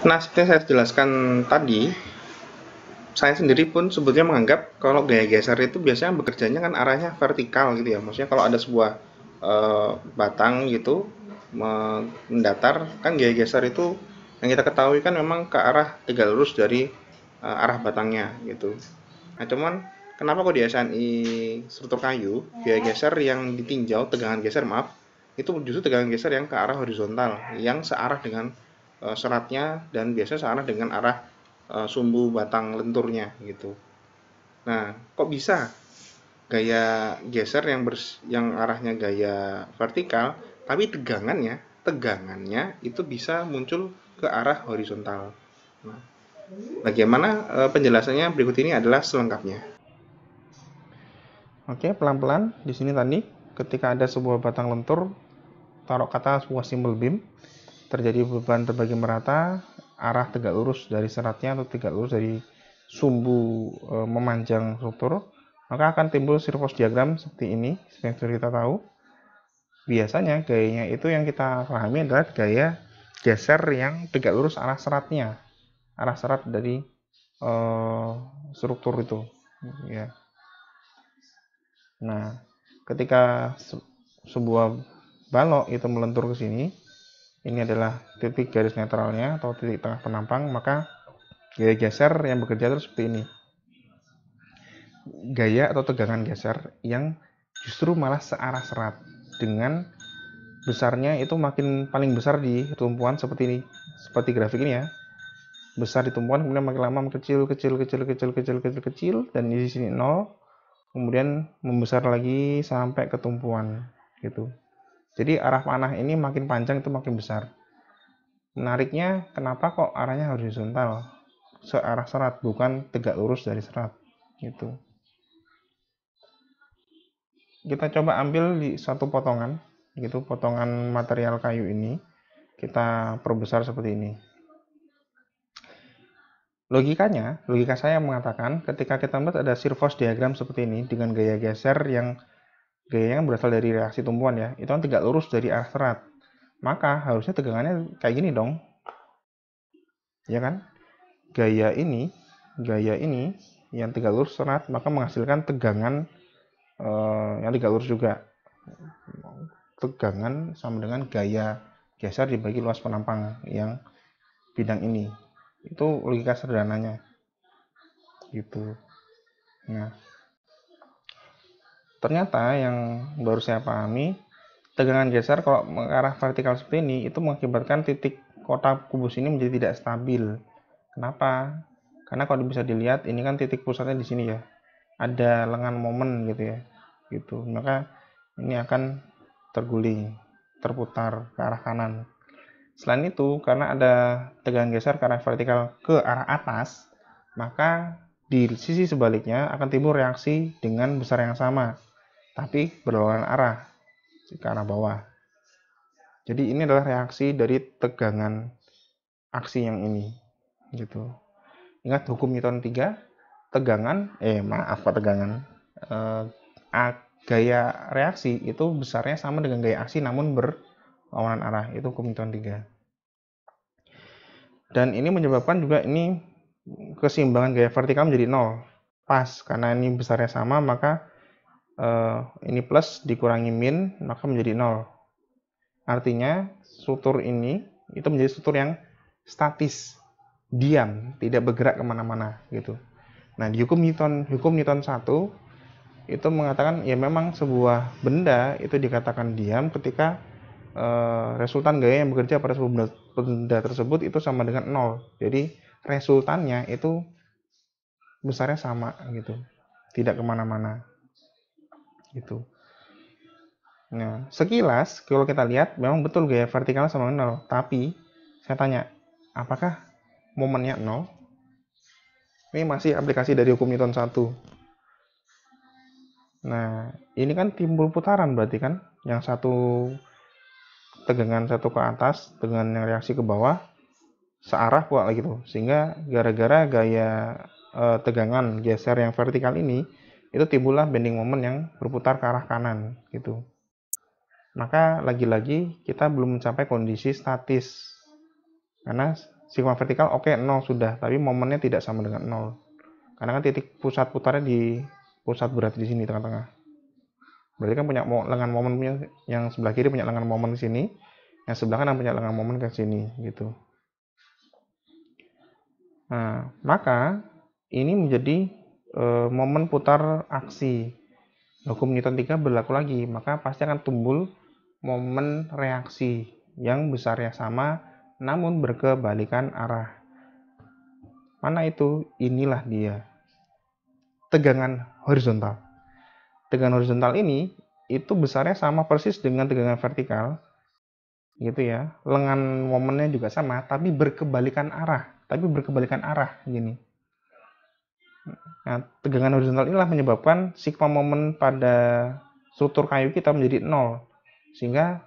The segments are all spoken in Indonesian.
Nah, seperti yang saya jelaskan tadi, saya sendiri pun sebetulnya menganggap kalau gaya geser itu biasanya bekerjanya kan arahnya vertikal gitu ya. Maksudnya kalau ada sebuah batang gitu mendatar, kan gaya geser itu yang kita ketahui kan memang ke arah tegak lurus dari arah batangnya gitu. Nah, cuman kenapa kok di SNI struktur kayu gaya geser yang ditinjau, tegangan geser maaf, itu justru tegangan geser yang ke arah horizontal, yang searah dengan seratnya dan biasanya searah dengan arah sumbu batang lenturnya gitu. Nah, kok bisa gaya geser yang arahnya gaya vertikal, tapi tegangannya itu bisa muncul ke arah horizontal. Nah, bagaimana penjelasannya berikut ini adalah selengkapnya. Oke, pelan-pelan di sini tadi ketika ada sebuah batang lentur, taruh kata sebuah simbol beam, terjadi beban terbagi merata, arah tegak lurus dari seratnya atau tegak lurus dari sumbu memanjang struktur, maka akan timbul Sirfors diagram seperti ini, seperti yang sudah kita tahu. Biasanya gayanya itu yang kita pahami adalah gaya geser yang tegak lurus arah seratnya, arah serat dari struktur itu, ya. Nah, ketika sebuah balok itu melentur ke sini, ini adalah titik garis netralnya atau titik tengah penampang, maka gaya geser yang bekerja terus seperti ini. Gaya atau tegangan geser yang justru malah searah serat, dengan besarnya itu makin paling besar di tumpuan seperti ini, seperti grafik ini ya. Besar di tumpuan, kemudian makin lama kecil, dan di sini 0, kemudian membesar lagi sampai ke tumpuan gitu. Jadi arah panah ini makin panjang itu makin besar. Menariknya, kenapa kok arahnya horizontal, searah serat, bukan tegak lurus dari serat gitu. Kita coba ambil di satu potongan gitu, potongan material kayu ini kita perbesar seperti ini. Logika saya mengatakan ketika kita melihat ada Sirfors diagram seperti ini dengan gaya geser yang gayanya berasal dari reaksi tumpuan ya, itu kan tegak lurus dari arah serat, maka harusnya tegangannya kayak gini dong, ya kan? Gaya ini yang tegak lurus serat, maka menghasilkan tegangan yang tegak lurus juga. Tegangan sama dengan gaya geser dibagi luas penampang yang bidang ini. Itu logika sederhananya gitu. Nah, ternyata yang baru saya pahami, tegangan geser kalau mengarah vertikal seperti ini itu mengakibatkan titik kotak kubus ini menjadi tidak stabil. Kenapa? Karena kalau bisa dilihat ini kan titik pusatnya di sini ya, ada lengan momen gitu ya, gitu. Maka ini akan terguling, terputar ke arah kanan. Selain itu, karena ada tegangan geser ke arah vertikal ke arah atas, maka di sisi sebaliknya akan timbul reaksi dengan besar yang sama, tapi berlawanan arah ke arah bawah. Jadi ini adalah reaksi dari tegangan aksi yang ini, gitu. Ingat hukum Newton 3, tegangan, gaya reaksi itu besarnya sama dengan gaya aksi namun berlawanan arah. Itu hukum Newton 3. Dan ini menyebabkan juga ini keseimbangan gaya vertikal menjadi 0. Pas, karena ini besarnya sama, maka ini plus dikurangi min, maka menjadi 0. Artinya, struktur ini itu menjadi struktur yang statis, diam, tidak bergerak kemana-mana gitu. Nah, di hukum Newton 1 itu mengatakan ya memang sebuah benda itu dikatakan diam ketika resultan gaya yang bekerja pada sebuah benda tersebut itu sama dengan 0. Jadi resultannya itu besarnya sama gitu, tidak kemana-mana gitu. Nah, sekilas kalau kita lihat memang betul gaya vertikal sama 0, tapi saya tanya, apakah momennya 0? Ini masih aplikasi dari hukum Newton 1. Nah, ini kan timbul putaran berarti kan, yang satu tegangan satu ke atas, tegangan yang reaksi ke bawah, searah pula gitu. Sehingga gara-gara gaya tegangan geser yang vertikal ini, itu timbullah bending moment yang berputar ke arah kanan gitu. Maka lagi-lagi kita belum mencapai kondisi statis. Karena Sigma vertikal oke 0 sudah, tapi momennya tidak sama dengan 0. Karena kan titik pusat putarnya di pusat berat di sini tengah-tengah. Berarti kan punya lengan momen yang sebelah kiri punya lengan momen di sini, yang sebelah kanan punya lengan momen ke sini gitu. Nah, maka ini menjadi momen putar aksi. Hukum Newton 3 berlaku lagi, maka pasti akan timbul momen reaksi yang besarnya sama namun berkebalikan arah. Mana itu? Inilah dia. Tegangan horizontal. Tegangan horizontal ini itu besarnya sama persis dengan tegangan vertikal. Gitu ya. Lengan momennya juga sama tapi berkebalikan arah. Gini. Nah, tegangan horizontal inilah menyebabkan sigma momen pada struktur kayu kita menjadi 0. Sehingga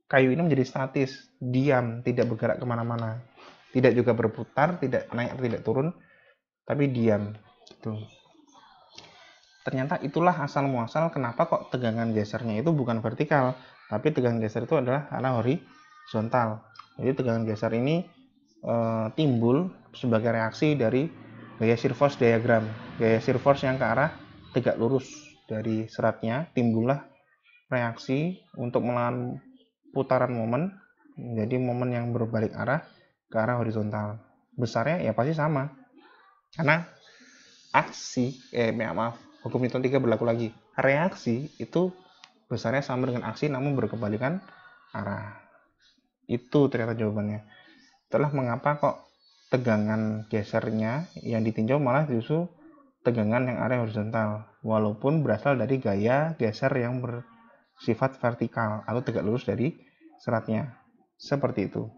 kayu ini menjadi statis, diam, tidak bergerak kemana-mana. Tidak juga berputar, tidak naik, tidak turun, tapi diam. Gitu. Ternyata itulah asal muasal kenapa kok tegangan gesernya itu bukan vertikal, tapi tegangan geser itu adalah arah horizontal. Jadi tegangan geser ini timbul sebagai reaksi dari gaya shear force diagram. Gaya shear force yang ke arah tegak lurus dari seratnya, timbullah reaksi untuk melawan putaran momen menjadi momen yang berbalik arah ke arah horizontal. Besarnya ya pasti sama. Karena hukum Newton 3 berlaku lagi. Reaksi itu besarnya sama dengan aksi namun berkebalikan arah. Itu ternyata jawabannya. Itulah mengapa kok tegangan gesernya yang ditinjau malah justru tegangan yang arah horizontal, walaupun berasal dari gaya geser yang bersifat vertikal atau tegak lurus dari seratnya. Seperti itu.